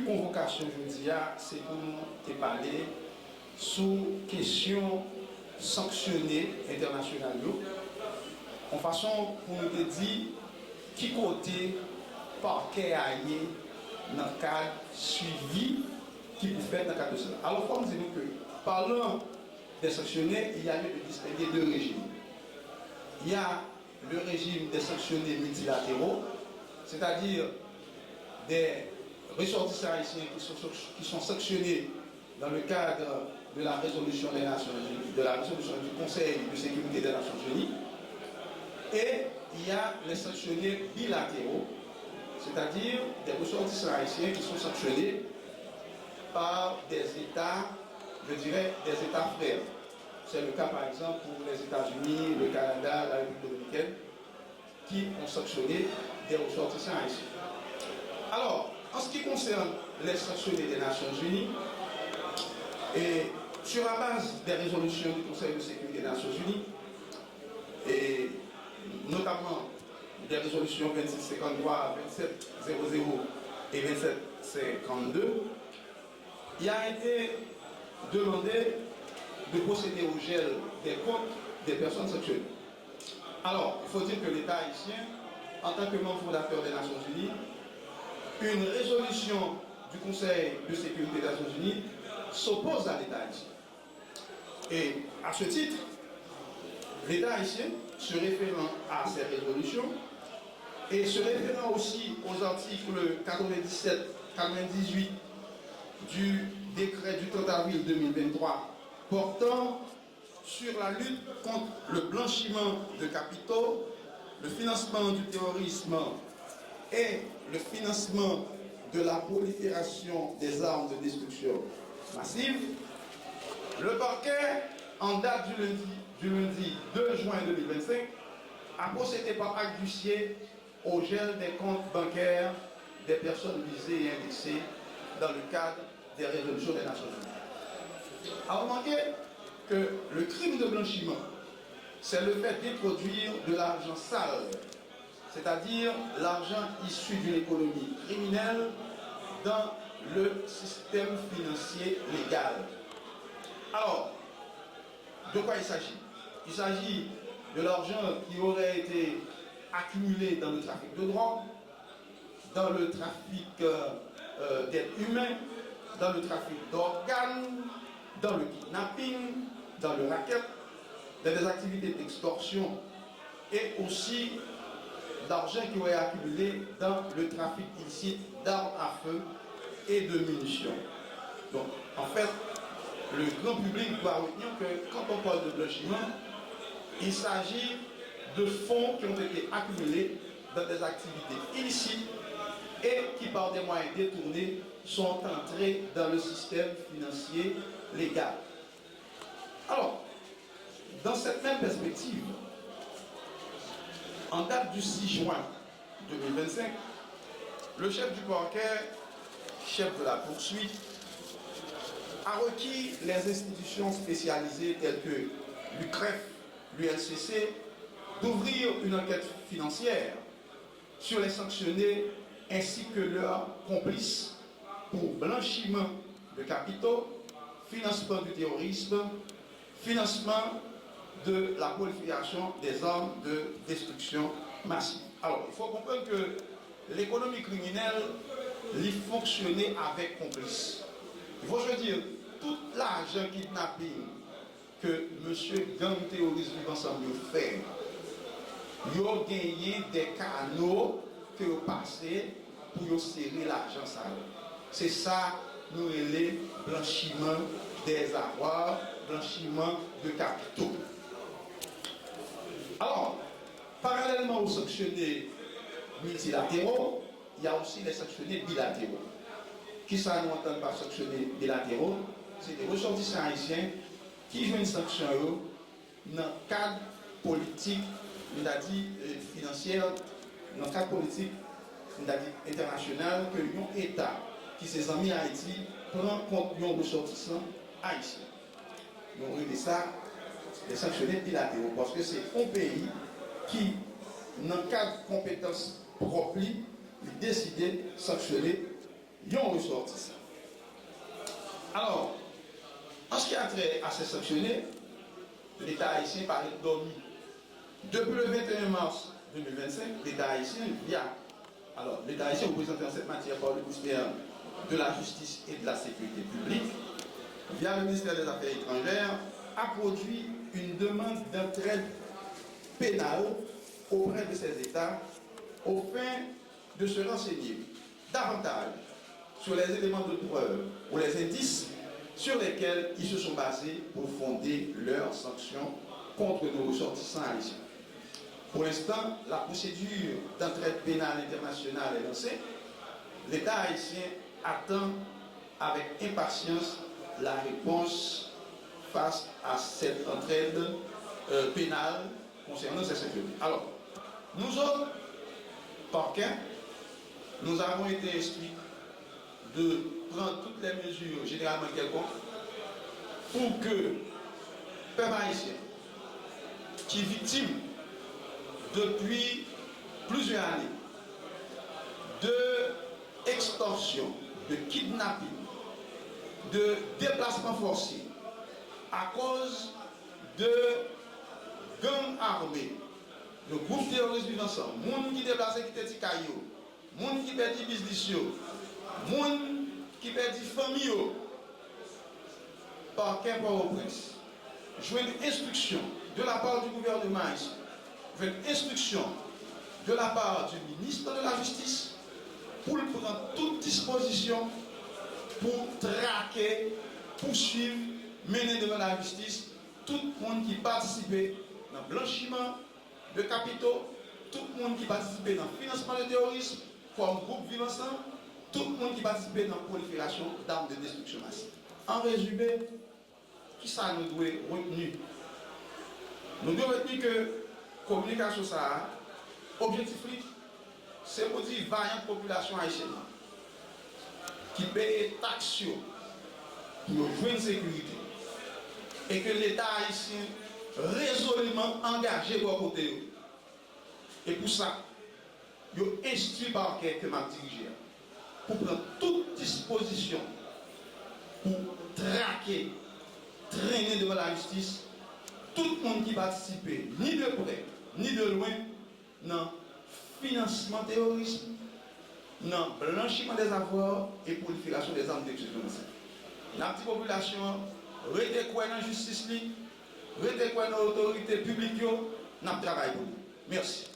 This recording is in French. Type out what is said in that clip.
convocation aujourd'hui, c'est pour nous parler sous question sanctionner internationale en façon pour nous dire qui côté parquet aillé dans le cadre suivi qui vous fait dans le cadre de cela. Alors, comme nous que parlant des sanctionnés, il y a lieu de distinguer deux régimes. Il y a le régime des sanctionnés multilatéraux, c'est-à-dire des ressortissants haïtiens qui sont sanctionnés dans le cadre de la résolution des Nations Unies, de la résolution du Conseil de sécurité des Nations Unies. Et il y a les sanctionnés bilatéraux, c'est-à-dire des ressortissants haïtiens qui sont sanctionnés par des États, je dirais, des États frères. C'est le cas par exemple pour les États-Unis, le Canada, la République dominicaine, qui ont sanctionné des ressortissants haïtiens. Alors, en ce qui concerne les sanctionnés des Nations Unies, et sur la base des résolutions du Conseil de sécurité des Nations Unies, et notamment des résolutions 2653, 2700 et 2752, il a été demandé de procéder au gel des comptes des personnes sanctionnées. Alors, il faut dire que l'État haïtien, en tant que membre fondateur des Nations Unies, une résolution du Conseil de sécurité des Nations Unies s'oppose à l'État haïtien. Et à ce titre, l'État haïtien, se référant à ces résolutions et se référant aussi aux articles 97-98 du décret du 30 avril 2023 portant sur la lutte contre le blanchiment de capitaux, le financement du terrorisme et le financement de la prolifération des armes de destruction massive, le parquet, en date du lundi 2 juin 2025, a procédé par acte d'huissier au gel des comptes bancaires des personnes visées et indexées dans le cadre des résolutions des Nations Unies. À remarquer que le crime de blanchiment, c'est le fait d'introduire de l'argent sale, c'est-à-dire l'argent issu d'une économie criminelle dans le système financier légal. Alors, de quoi il s'agit? Il s'agit de l'argent qui aurait été accumulé dans le trafic de drogue, dans le trafic d'êtres humains, dans le trafic d'organes, dans le kidnapping, dans le racket, dans des activités d'extorsion et aussi d'argent qui aurait accumulé dans le trafic illicite d'armes à feu et de munitions. Donc, en fait, le grand public doit retenir que quand on parle de blanchiment, il s'agit de fonds qui ont été accumulés dans des activités illicites et qui, par des moyens détournés, sont entrés dans le système financier légal. Alors, dans cette même perspective, en date du 6 juin 2025, le chef du parquet, chef de la poursuite, a requis les institutions spécialisées telles que l'UCREF, l'ULCC, d'ouvrir une enquête financière sur les sanctionnés ainsi que leurs complices pour blanchiment de capitaux, financement du terrorisme, financement de la prolifération des armes de destruction massive. Alors, il faut comprendre que l'économie criminelle, il fonctionnait avec complices. Il faut se dire, tout l'argent kidnapping que M. gang terroriste vivant ensemble fait, il a gagné des canaux que vous passez pour serrer l'argent sale. C'est ça, nous relais blanchiment des avoirs, blanchiment de capitaux. Alors, parallèlement aux sanctionnés multilatéraux, il y a aussi les sanctionnés bilatéraux. Qui ça nous entend par sanctionnés bilatéraux? C'est des ressortissants haïtiens qui jouent une sanction dans le cadre politique, on a dit financière, dans le cadre politique, on a dit international, que l'État qui s'est mis à Haïti prend contre les ressortissants haïtiens. Donc, on dit ça, les sanctionnés bilatéraux, parce que c'est un pays qui, dans le cadre de compétences propres, il décide de sanctionner ils ont ressorti ça. Alors, en ce qui a trait à ces sanctionnés, l'État haïtien paraît dormi. Depuis le 21 mars 2025, l'État haïtien alors l'État haïtien représenté en cette matière par le ministère de la Justice et de la Sécurité publique, via le ministère des Affaires étrangères, a produit une demande d'entraide pénale auprès de ces États au fin de se renseigner davantage sur les éléments de preuve ou les indices sur lesquels ils se sont basés pour fonder leurs sanctions contre nos ressortissants haïtiens. Pour l'instant, la procédure d'entraide pénale internationale est lancée. L'État haïtien attend avec impatience la réponse face à cette entraide pénale concernant ces sécurités. Alors, nous autres, parquets, nous avons été instruits de prendre toutes les mesures généralement quelconques pour que peuple haïtien qui est victime depuis plusieurs années de extorsion, de kidnapping, de déplacement forcé à cause de gangs armés, de groupes terroristes vivant ensemble, gens qui déplacent qui étaient cailloux, gens qui perdent business, gens qui perdent famille, par qu'un Port-au-Prince. Je veux une instruction de la part du gouvernement ici, je veux une instruction de la part du ministre de la Justice pour prendre toute disposition pour traquer, poursuivre, mener devant la justice tout le monde qui participait dans le blanchiment de capitaux, tout le monde qui participait dans le financement du terrorisme, comme groupe vivant ensemble, tout le monde qui participait dans la prolifération d'armes de destruction massive. En résumé, qui ça nous doit retenir? Nous devons retenir que la communication, ça, objectif, c'est pour dire vaillante population haïtienne qui paye taxes pour jouer une sécurité et que l'État haïtien résolument engagé pour côté. Et pour ça, il a instruit par quelqu'un m'a dirigé pour prendre toute disposition pour traquer, traîner devant la justice tout le monde qui participait, ni de près, ni de loin, dans le financement terrorisme, dans le blanchiment des avoirs et prolifération des armes d'exclusion. La petite population, restez quoi dans la justice, restez quoi dans l'autorité publique, nous travaillons pour nous. Merci.